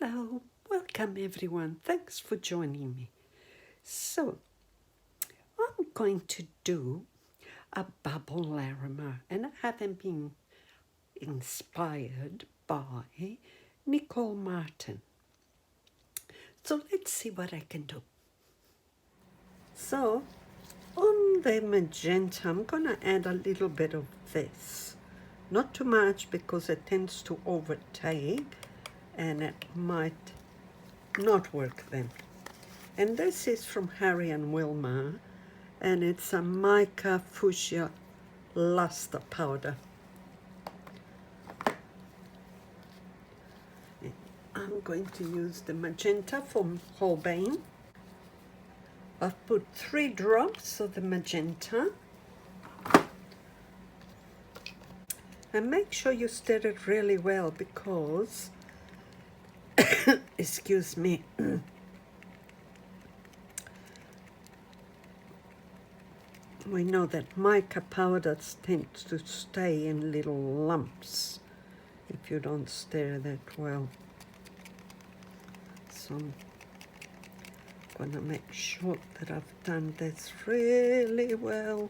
Hello, welcome everyone. Thanks for joining me. So, I'm going to do a bubble Larimar, and I haven't been inspired by Nicole Martin. So let's see what I can do. So, on the magenta, I'm gonna add a little bit of this. Not too much because it tends to overtake and it might not work then. And this is from Harry and Wilma, and it's a mica fuchsia luster powder. I'm going to use the magenta from Holbein. I've put 3 drops of the magenta. And make sure you stir it really well because, excuse me, we know that mica powders tend to stay in little lumps if you don't stir that well. So I'm gonna make sure that I've done this really well.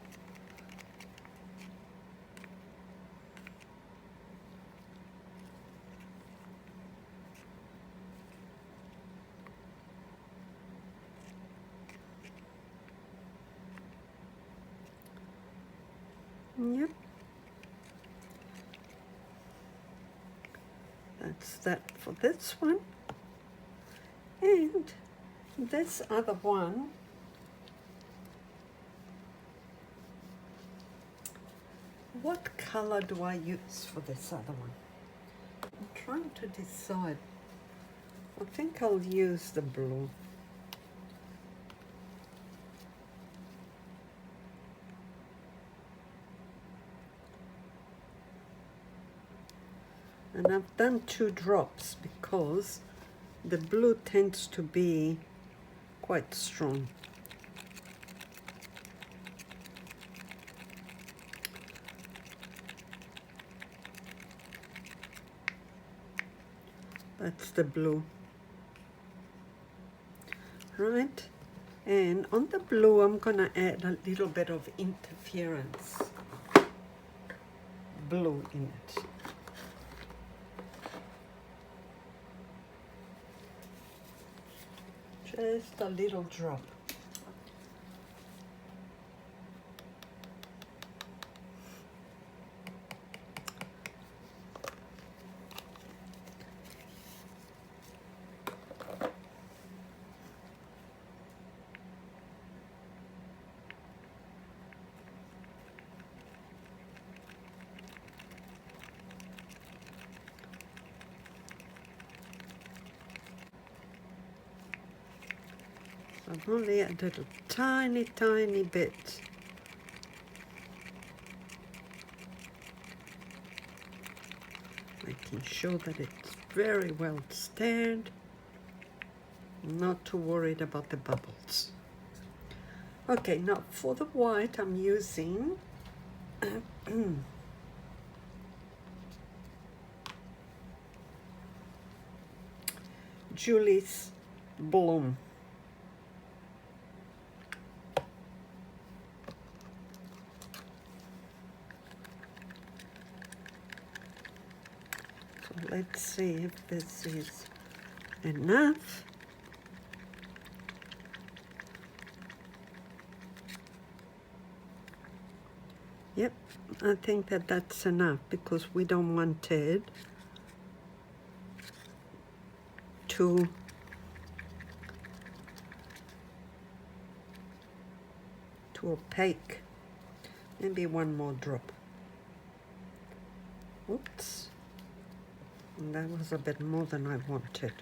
Yep. That's that for this one. And this other one, what color do I use for this other one? I'm trying to decide. I think I'll use the blue. And I've done 2 drops because the blue tends to be quite strong. That's the blue. Right? And on the blue, I'm gonna add a little bit of interference blue in it. Just a little drop. I've only added a tiny, tiny bit. Making sure that it's very well stirred. Not too worried about the bubbles. Okay, now for the white, I'm using Julie's Bloom. Let's see if this is enough. Yep, I think that that's enough because we don't want it too opaque. Maybe 1 more drop. Oops. And that was a bit more than I wanted.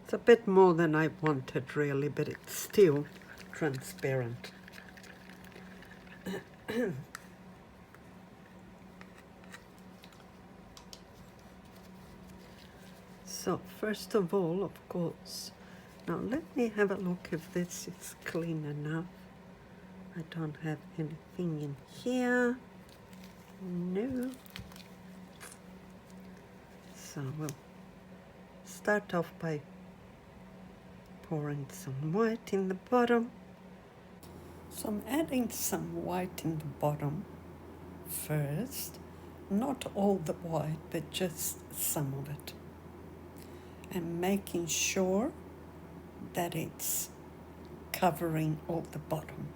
It's a bit more than I wanted really, but it's still transparent. So first of all, of course, now let me have a look if this is clean enough. I don't have anything in here. No. So we'll start off by pouring some white in the bottom. So I'm adding some white in the bottom first. Not all the white, but just some of it. And making sure that it's covering all the bottom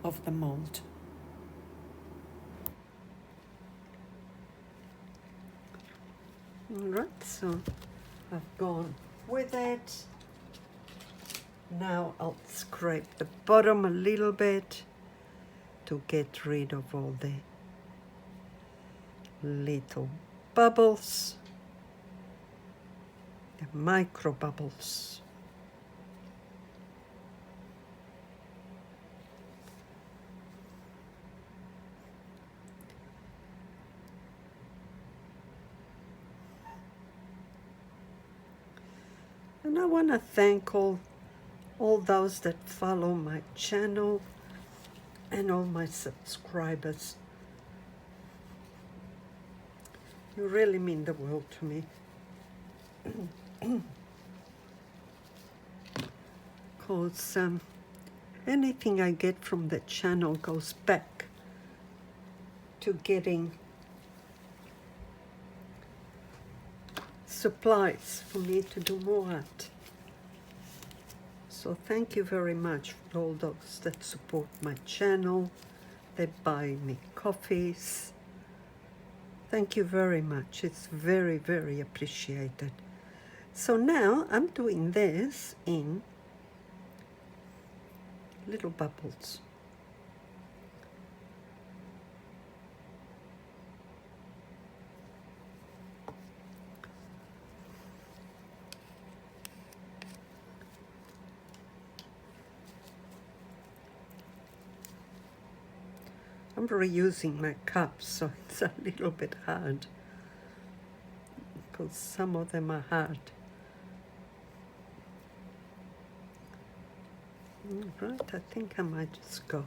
of the mold. All right, so I've gone with it. Now I'll scrape the bottom a little bit to get rid of all the little bubbles, the micro bubbles. And I want to thank all those that follow my channel and all my subscribers. You really mean the world to me. Because anything I get from the channel goes back to getting supplies for me to do more art. So thank you very much for all those that support my channel, that buy me coffees. Thank you very much. It's very, very appreciated. So now I'm doing this in little bubbles. I'm reusing my cups, so it's a little bit hard because some of them are hard. Right, I think I might just go.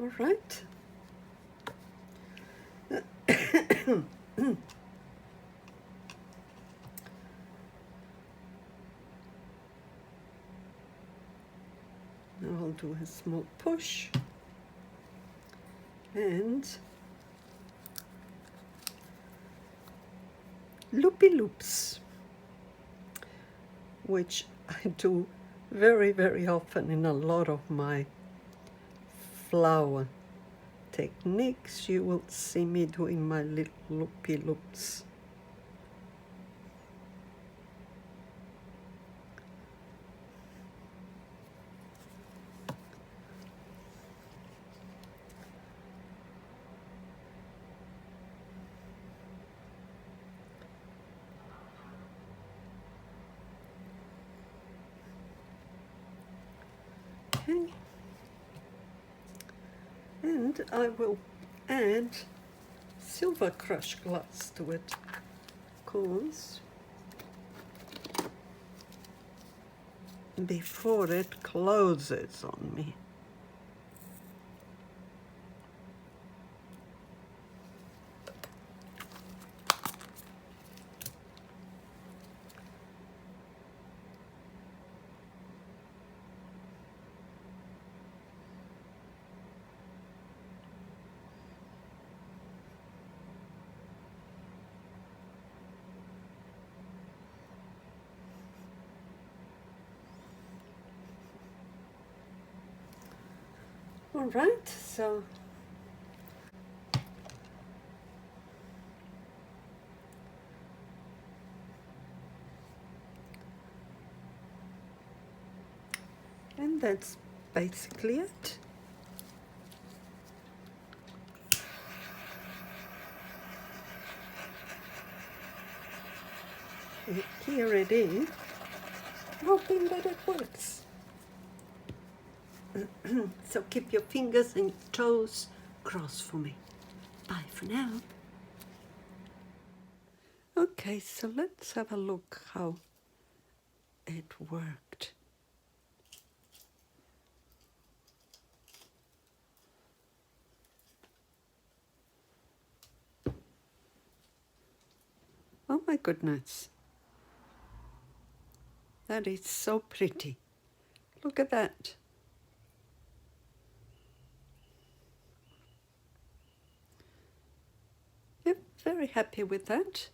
All right. Now I'll do a small push and loopy loops, which I do very, very often in a lot of my flower techniques. You will see me doing my little loopy loops. Okay. And I will add silver crushed glass to it, because before it closes on me. All right, so and that's basically it. Here it is, hoping that it works. So keep your fingers and toes crossed for me. Bye for now. Okay, so let's have a look how it worked. Oh my goodness. That is so pretty. Look at that. Yep, very happy with that.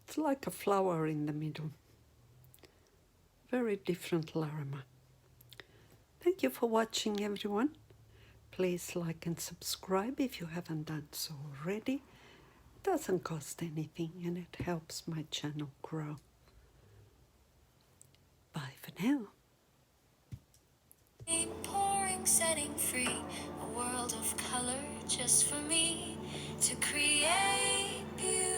It's like a flower in the middle. Very different Larimar. Thank you for watching, everyone. Please like and subscribe if you haven't done so already. It doesn't cost anything and it helps my channel grow. Bye for now. Pouring, setting free a world of color just for me to create beauty.